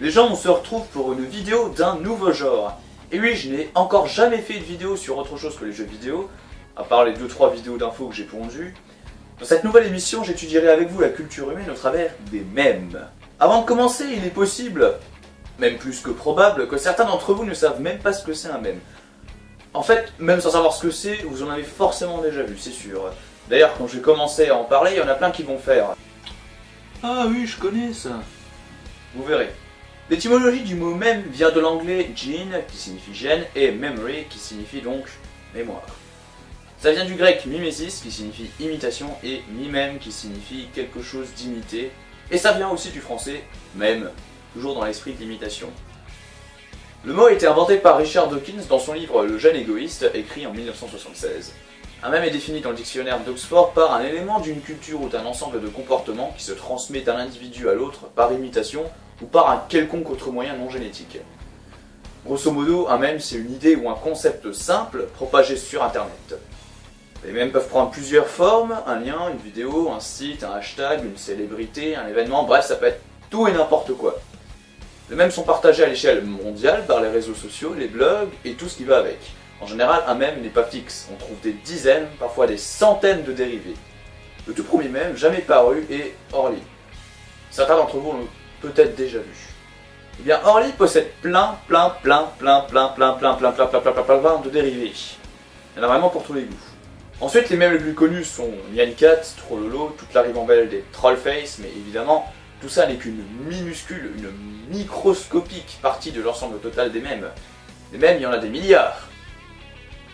Les gens, on se retrouve pour une vidéo d'un nouveau genre. Et oui, je n'ai encore jamais fait de vidéo sur autre chose que les jeux vidéo, à part les 2-3 vidéos d'infos que j'ai pondues. Dans cette nouvelle émission, j'étudierai avec vous la culture humaine au travers des mèmes. Avant de commencer, il est possible, même plus que probable, que certains d'entre vous ne savent même pas ce que c'est un mème. En fait, même sans savoir ce que c'est, vous en avez forcément déjà vu, c'est sûr. D'ailleurs, quand j'ai commencé à en parler, il y en a plein qui vont faire « Ah oui, je connais ça ». Vous verrez. L'étymologie du mot mème vient de l'anglais gene, qui signifie gène, et memory, qui signifie donc mémoire. Ça vient du grec mimesis, qui signifie imitation, et mimème, qui signifie quelque chose d'imité. Et ça vient aussi du français mème, toujours dans l'esprit de l'imitation. Le mot a été inventé par Richard Dawkins dans son livre Le jeune égoïste, écrit en 1976. Un mème est défini dans le dictionnaire d'Oxford par un élément d'une culture ou d'un ensemble de comportements qui se transmet d'un individu à l'autre par imitation ou par un quelconque autre moyen non génétique. Grosso modo, un mème c'est une idée ou un concept simple propagé sur internet. Les mèmes peuvent prendre plusieurs formes, un lien, une vidéo, un site, un hashtag, une célébrité, un événement, bref ça peut être tout et n'importe quoi. Les mèmes sont partagés à l'échelle mondiale par les réseaux sociaux, les blogs et tout ce qui va avec. En général, un mème n'est pas fixe, on trouve des dizaines, parfois des centaines de dérivés. Le tout premier mème jamais paru est Orly. Certains d'entre vous l'ont peut-être déjà vu. Eh bien, Orly possède plein de dérivés. Il y en a vraiment pour tous les goûts. Ensuite, les mèmes les plus connus sont Nyan Cat, Trollolo, toute la ribambelle des Trollface, mais évidemment, tout ça n'est qu'une minuscule, une microscopique partie de l'ensemble total des mèmes. Les mèmes, il y en a des milliards,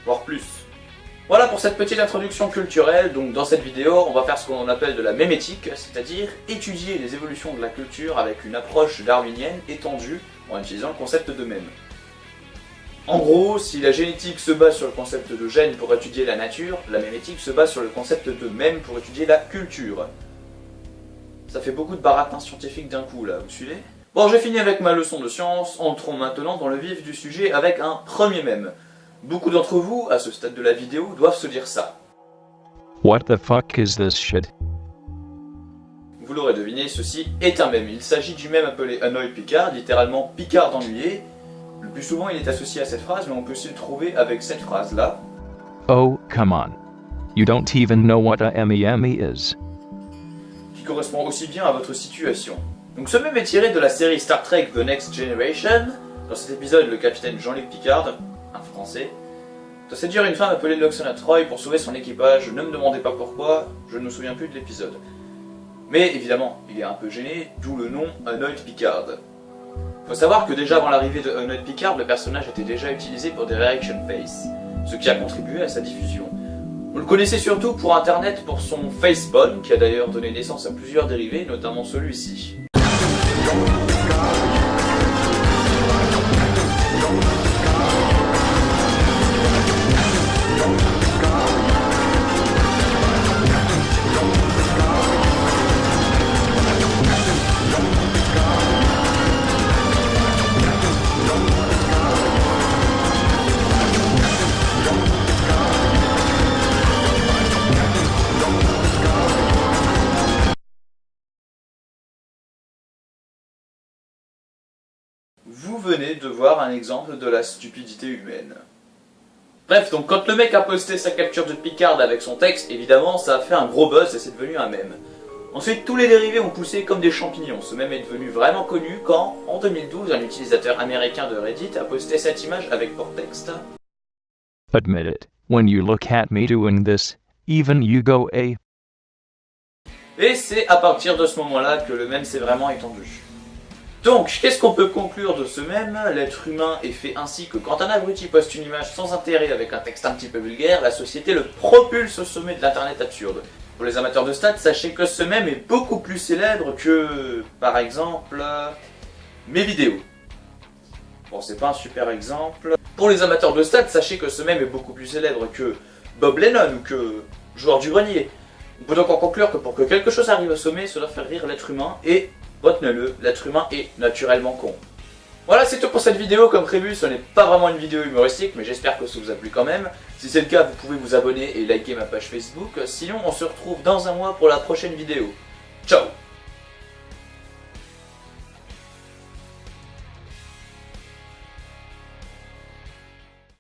voire plus. Voilà pour cette petite introduction culturelle, donc dans cette vidéo, on va faire ce qu'on appelle de la mémétique, c'est-à-dire étudier les évolutions de la culture avec une approche darwinienne étendue en utilisant le concept de mème. En gros, si la génétique se base sur le concept de gène pour étudier la nature, la mémétique se base sur le concept de mème pour étudier la culture. Ça fait beaucoup de baratin scientifique d'un coup là, vous suivez? Bon, j'ai fini avec ma leçon de science, entrons maintenant dans le vif du sujet avec un premier mème. Beaucoup d'entre vous, à ce stade de la vidéo, doivent se dire ça. What the fuck is this shit? Vous l'aurez deviné, ceci est un mème. Il s'agit du mème appelé Annoyed Picard, littéralement Picard ennuyé. Le plus souvent, il est associé à cette phrase, mais on peut aussi le trouver avec cette phrase-là. Oh, come on. You don't even know what a meme is. Qui correspond aussi bien à votre situation. Donc ce mème est tiré de la série Star Trek The Next Generation. Dans cet épisode, le capitaine Jean-Luc Picard, un Français, doit séduire une femme appelée Lwaxana Troi pour sauver son équipage. Ne me demandez pas pourquoi, je ne me souviens plus de l'épisode. Mais évidemment, il est un peu gêné, d'où le nom Annoyed Picard. Faut savoir que déjà avant l'arrivée de Annoyed Picard, le personnage était déjà utilisé pour des reaction face, ce qui a contribué à sa diffusion. On le connaissait surtout pour internet pour son Facepalm, qui a d'ailleurs donné naissance à plusieurs dérivés, notamment celui-ci. Vous venez de voir un exemple de la stupidité humaine. Bref, donc quand le mec a posté sa capture de Picard avec son texte, évidemment ça a fait un gros buzz et c'est devenu un mème. Ensuite, tous les dérivés ont poussé comme des champignons. Ce mème est devenu vraiment connu quand, en 2012, un utilisateur américain de Reddit a posté cette image avec pour texte. Admit it. When you look at me doing this, even you go a... Et c'est à partir de ce moment-là que le mème s'est vraiment étendu. Donc, qu'est-ce qu'on peut conclure de ce mème? L'être humain est fait ainsi que quand un abruti poste une image sans intérêt avec un texte un petit peu vulgaire, la société le propulse au sommet de l'internet absurde. Pour les amateurs de stats, sachez que ce mème est beaucoup plus célèbre que, par exemple, mes vidéos. Bon, c'est pas un super exemple. Pour les amateurs de stats, sachez que ce mème est beaucoup plus célèbre que Bob Lennon ou que Joueur du Grenier. On peut donc en conclure que pour que quelque chose arrive au sommet, cela fait rire l'être humain et... retenez-le, l'être humain est naturellement con. Voilà, c'est tout pour cette vidéo. Comme prévu, ce n'est pas vraiment une vidéo humoristique, mais j'espère que ça vous a plu quand même. Si c'est le cas, vous pouvez vous abonner et liker ma page Facebook. Sinon, on se retrouve dans un mois pour la prochaine vidéo. Ciao!